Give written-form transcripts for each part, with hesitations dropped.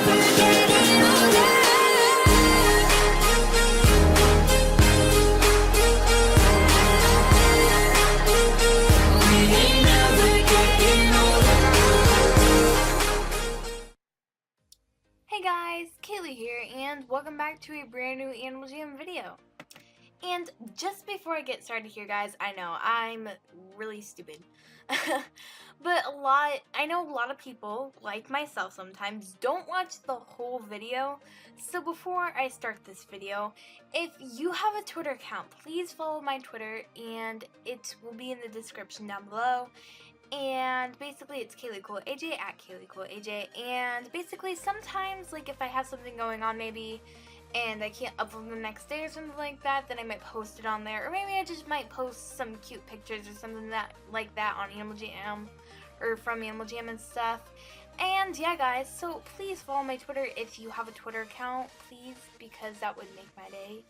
Hey guys, Kaylee here, and welcome back to a brand new Animal Jam video. And just before I get started here, guys, I know I'm really stupid, but I know a lot of people, like myself sometimes, don't watch the whole video. So before I start this video, if you have a Twitter account, please follow my Twitter, and it will be in the description down below. And basically it's Kaylee Cool AJ at Kaylee Cool AJ. And basically sometimes, like, if I have something going on maybe and I can't upload the next day or something like that, then I might post it on there. Or maybe I just might post some cute pictures or something like that on Animal Jam or from Animal Jam and stuff. And yeah, guys, so please follow my Twitter if you have a Twitter account, please, because that would make my day.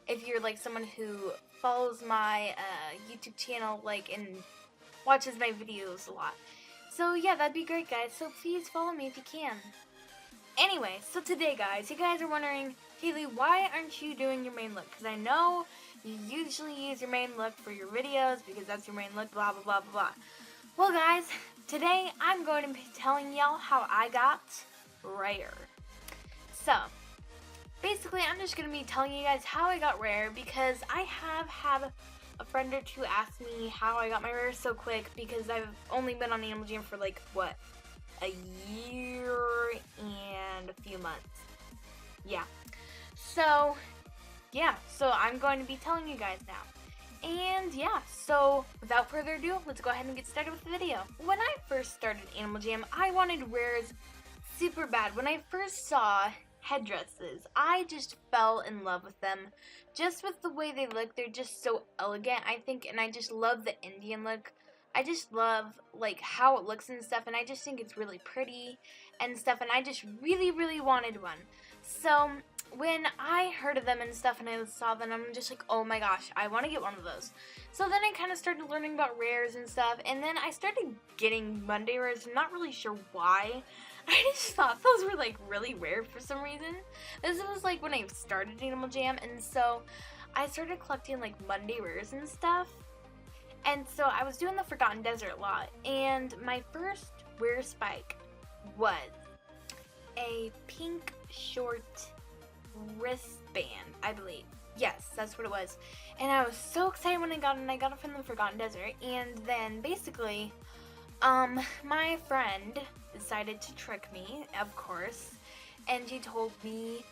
If you're like someone who follows my YouTube channel, like, and watches my videos a lot. So yeah, that'd be great, guys. So please follow me if you can. Anyway, so today, guys, you guys are wondering, Kaylee, why aren't you doing your main look? Because I know you usually use your main look for your videos because that's your main look, blah, blah, blah, blah, blah. Well, guys, today I'm going to be telling y'all how I got rare. So, basically, I'm just going to be telling you guys how I got rare because I have had a friend or two asked me how I got my rare so quick because I've only been on Animal Jam for like, what, a year and a few months. Yeah. So, yeah. So I'm going to be telling you guys now. And yeah, so without further ado, let's go ahead and get started with the video. When I first started Animal Jam, I wanted rares super bad. When I first saw headdresses, I just fell in love with them. Just with the way they look, they're just so elegant, I think, and I just love the Indian look. I just love, like, how it looks and stuff, and I just think it's really pretty and stuff, and I just really, really wanted one. So, when I heard of them and stuff and I saw them, I'm just like, oh my gosh, I want to get one of those. So then I kind of started learning about rares and stuff, and then I started getting Monday rares. I'm not really sure why. I just thought those were like really rare for some reason. This was like when I started Animal Jam, and so I started collecting like Monday rares and stuff. And so I was doing the Forgotten Desert a lot, and my first rare spike was a pink short wristband, I believe. Yes, that's what it was. And I was so excited when I got it, and I got it from the Forgotten Desert. And then basically, my friend decided to trick me, of course, and she told me,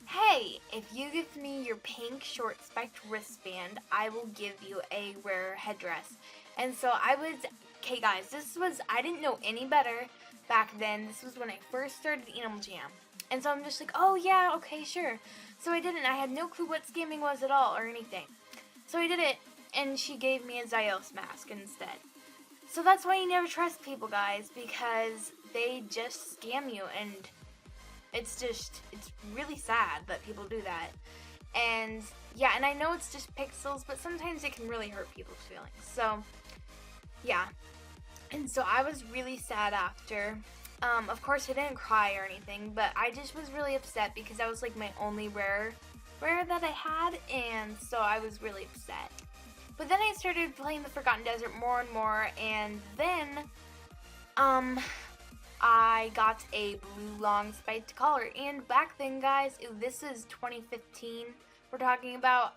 hey, if you give me your pink short spiked wristband, I will give you a rare headdress. And so okay guys, I didn't know any better back then. This was when I first started Animal Jam. And so I'm just like, oh yeah, okay, sure. So I did it, and I had no clue what scamming was at all or anything. So I did it, and she gave me a Zyos mask instead. So that's why you never trust people, guys, because they just scam you, and it's really sad that people do that. And yeah, and I know it's just pixels, but sometimes it can really hurt people's feelings. So yeah, and so I was really sad after. Of course I didn't cry or anything, but I just was really upset because that was like my only rare that I had, and so I was really upset. But then I started playing the Forgotten Desert more and more, and then I got a blue long spiked collar. And back then, guys, this is 2015 we're talking about,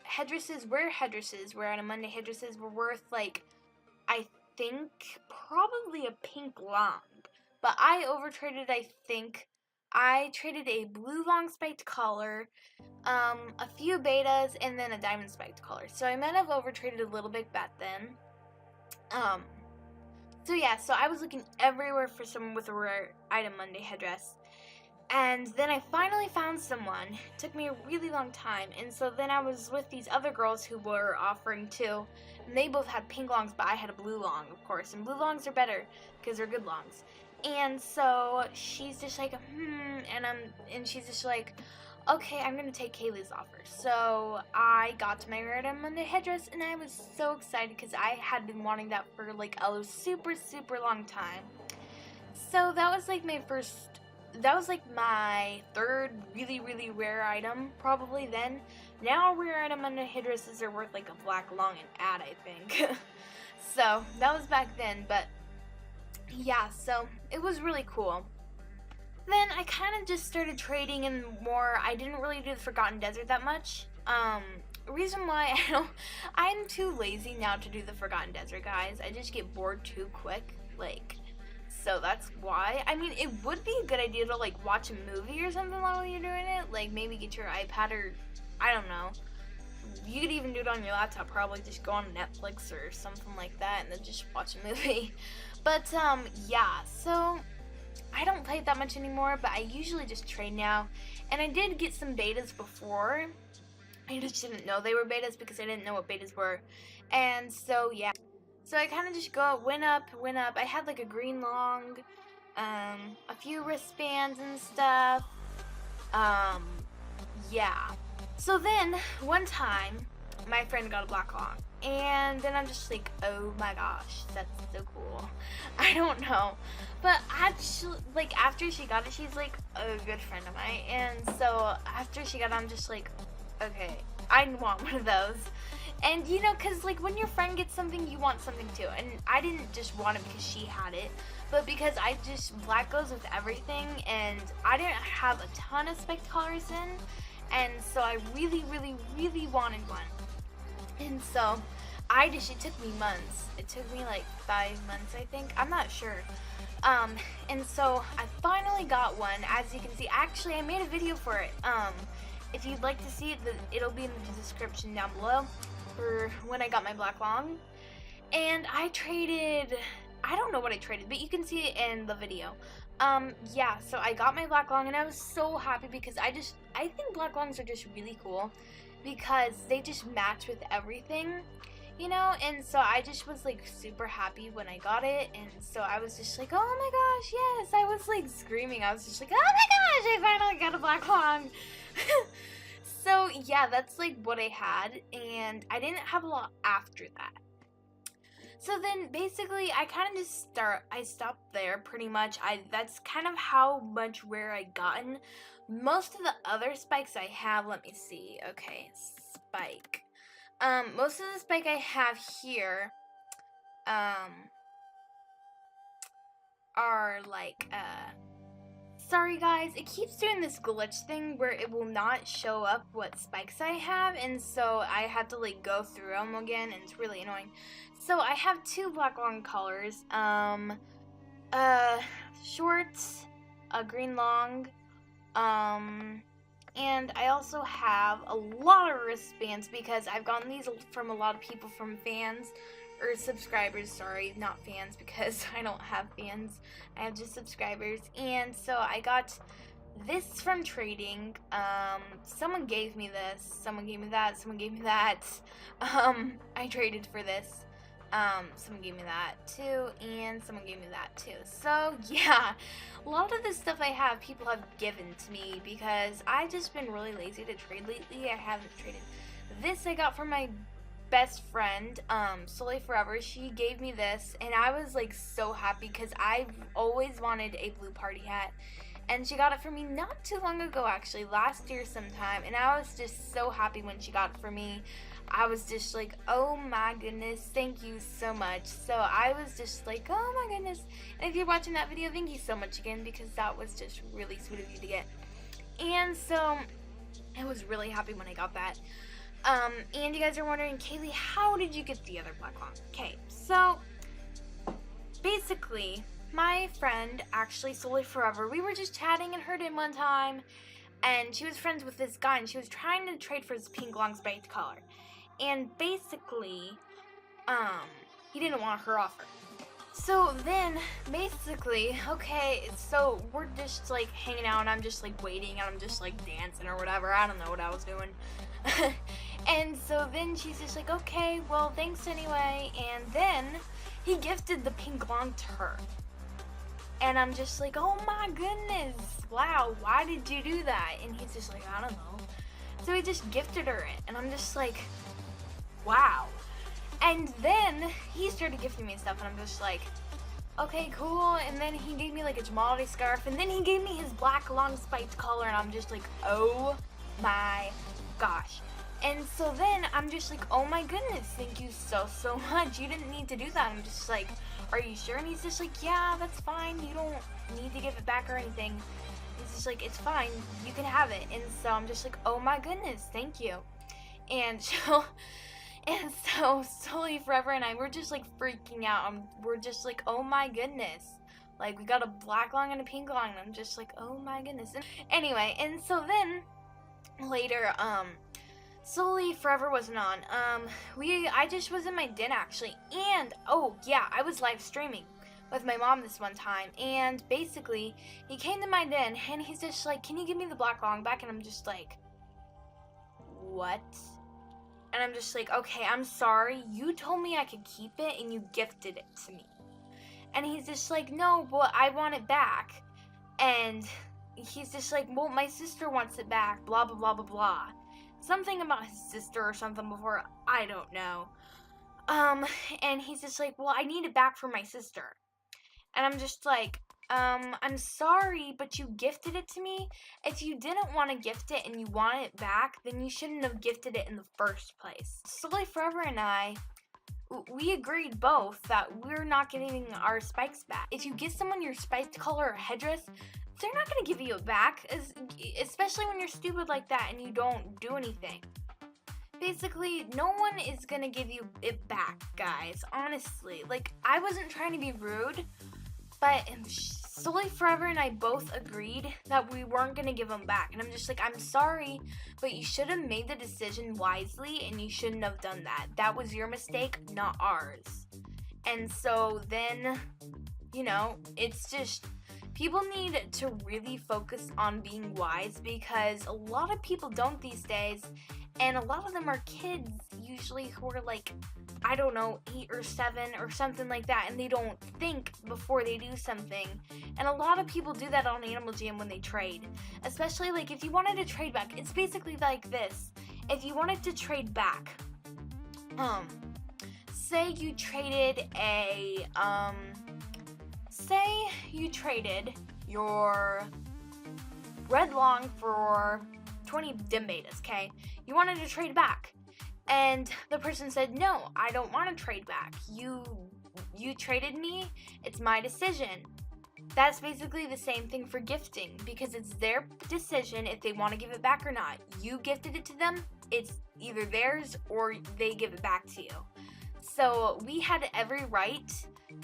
headdresses were on a Monday, headdresses were worth like, I think probably a pink long, but I overtraded. I traded a blue long spiked collar, a few betas, and then a diamond spiked collar. So I might have overtraded a little bit back then. So yeah, so I was looking everywhere for someone with a rare item Monday headdress. And then I finally found someone. It took me a really long time. And so then I was with these other girls who were offering too. And they both had pink longs, but I had a blue long, of course. And blue longs are better because they're good longs. And so she's just like, and she's just like, okay, I'm gonna take Kaylee's offer. So I got to my rare item Monday headdress, and I was so excited because I had been wanting that for like a super, super long time. so that was like that was like my third really rare item probably then. Now a rare item on the Hydruses are worth like a black long and ad, I think. So that was back then, but yeah, so it was really cool. Then I kind of just started trading and more. I didn't really do the Forgotten Desert that much. Reason why I'm too lazy now to do the Forgotten Desert, guys. I just get bored too quick, like, so that's why. I mean, it would be a good idea to like watch a movie or something while you're doing it, like maybe get your iPad or I don't know. You could even do it on your laptop, probably just go on Netflix or something like that and then just watch a movie. But yeah, so I don't play it that much anymore, but I usually just trade now. And I did get some betas before. I just didn't know they were betas because I didn't know what betas were. And so yeah. So I kind of just went up. I had like a green long, a few wristbands and stuff. Yeah. So then, one time, my friend got a black long. And then I'm just like, oh my gosh, that's so cool. I don't know. But actually, like, after she got it, she's like a good friend of mine. And so, after she got it, I'm just like, okay, I want one of those. And, you know, because, like, when your friend gets something, you want something too. And I didn't just want it because she had it, but because black goes with everything. And I didn't have a ton of spiked collars in. And so I really wanted one. And so it took me months. It took me like 5 months, I think. I'm not sure. And so I finally got one. As you can see, actually I made a video for it. If you'd like to see it, it'll be in the description down below for when I got my black long. And I don't know what I traded, but you can see it in the video. Yeah, so I got my black long and I was so happy because I think black longs are just really cool because they just match with everything, you know, and so I just was like super happy when I got it, and so I was just like, oh my gosh, yes, I was like screaming, I was just like, oh my gosh, I finally got a black long. So yeah, that's like what I had, and I didn't have a lot after that. So then basically I kind of just stopped there pretty much. That's kind of how much rare I gotten. Most of the other spikes I have, let me see. Okay, spike. Most of the spike I have here are like sorry guys, it keeps doing this glitch thing where it will not show up what spikes I have, and so I have to like go through them again, and it's really annoying. So I have 2 black long collars, shorts, a green long, and I also have a lot of wristbands because I've gotten these from a lot of people, from fans, or subscribers, sorry, not fans, because I don't have fans, I have just subscribers. And so I got this from trading. Someone gave me this, someone gave me that, someone gave me that. I traded for this. Someone gave me that too, and someone gave me that too. So yeah, a lot of the stuff I have, people have given to me because I've just been really lazy to trade lately. I haven't traded. This I got from my best friend, Soleil Forever. She gave me this, and I was like so happy because I've always wanted a blue party hat, and she got it for me not too long ago, actually last year sometime, and I was just so happy when she got it for me. I was just like, oh my goodness, thank you so much. So I was just like, oh my goodness. And if you're watching that video, thank you so much again, because that was just really sweet of you to get. And so I was really happy when I got that. And you guys are wondering, Kaylee, how did you get the other black long? Okay, so basically, my friend, actually Soleil Forever, we were just chatting and heard him one time, and she was friends with this guy, and she was trying to trade for his pink long spiked collar. And basically, he didn't want her offer. So then, basically, okay, so we're just like hanging out, and I'm just like waiting, and I'm just like dancing or whatever. I don't know what I was doing. And so then she's just like, okay, well, thanks anyway. And then he gifted the pink long to her. And I'm just like, oh my goodness, wow, why did you do that? And he's just like, I don't know. So he just gifted her it, and I'm just like, wow. And then he started gifting me stuff, and I'm just like, okay, cool. And then he gave me like a Jamaldi scarf, and then he gave me his black long spiked collar, and I'm just like, oh my gosh. And so then I'm just like, oh my goodness, thank you so much. You didn't need to do that. I'm just like, are you sure? And he's just like, yeah, that's fine. You don't need to give it back or anything. He's just like, it's fine. You can have it. And so I'm just like, oh my goodness, thank you. And so, and so Sully Forever and I, we're just like freaking out. We're just like, oh my goodness. Like, we got a black long and a pink long. And I'm just like, oh my goodness. And anyway, and so then later, Sully Forever wasn't on. I just was in my den actually. And, oh yeah, I was live streaming with my mom this one time. And basically, he came to my den and he's just like, can you give me the black long back? And I'm just like, what? And I'm just like, okay, I'm sorry. You told me I could keep it and you gifted it to me. And he's just like, no, well, I want it back. And he's just like, well, my sister wants it back, blah, blah, blah, blah, blah. Something about his sister or something before, I don't know. And he's just like, well, I need it back for my sister. And I'm just like, I'm sorry, but you gifted it to me. If you didn't want to gift it and you want it back, then you shouldn't have gifted it in the first place. Sully Forever and I, we agreed both that we're not getting our spikes back. If you give someone your spiked collar or headdress, they're not going to give you it back, especially when you're stupid like that and you don't do anything. Basically, no one is going to give you it back, guys, honestly. Like, I wasn't trying to be rude, but Sully Forever and I both agreed that we weren't going to give them back. And I'm just like, I'm sorry, but you should have made the decision wisely and you shouldn't have done that. That was your mistake, not ours. And so then, you know, it's just, people need to really focus on being wise because a lot of people don't these days. And a lot of them are kids usually who are like, I don't know, 8 or 7 or something like that, and they don't think before they do something. And a lot of people do that on Animal Jam when they trade. Especially like if you wanted to trade back, it's basically like this. If you wanted to trade back, say you traded your red long for 20 dim betas, okay? You wanted to trade back. And the person said, no, I don't want to trade back. You traded me. It's my decision. That's basically the same thing for gifting because it's their decision if they want to give it back or not. You gifted it to them. It's either theirs or they give it back to you. So we had every right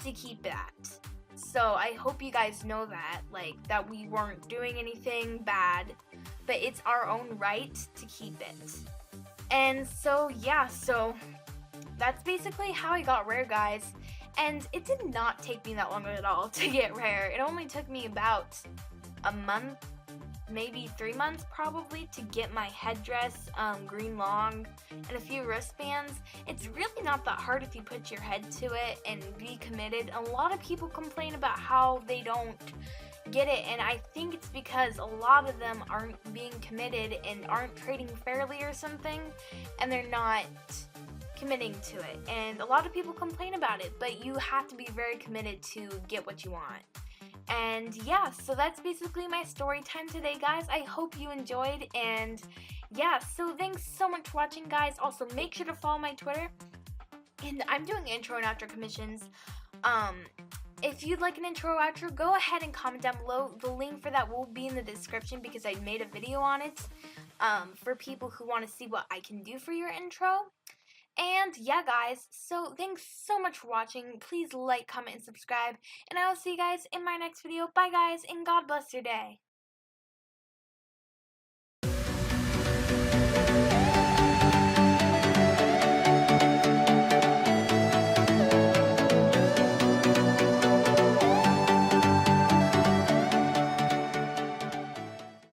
to keep that. So I hope you guys know that, like, that we weren't doing anything bad, but it's our own right to keep it. And so, yeah, so that's basically how I got rare, guys. And it did not take me that long at all to get rare. It only took me about a month, maybe 3 months probably, to get my headdress, green long, and a few wristbands. It's really not that hard if you put your head to it and be committed. A lot of people complain about how they don't get it, and I think it's because a lot of them aren't being committed and aren't trading fairly or something, and they're not committing to it. And a lot of people complain about it, but you have to be very committed to get what you want. And yeah, so that's basically my story time today, guys. I hope you enjoyed, and yeah, so thanks so much for watching, guys. Also, make sure to follow my Twitter, and I'm doing intro and outro commissions. If you'd like an intro or outro, go ahead and comment down below. The link for that will be in the description because I made a video on it for people who want to see what I can do for your intro. And yeah, guys, so thanks so much for watching. Please like, comment, and subscribe. And I will see you guys in my next video. Bye, guys, and God bless your day.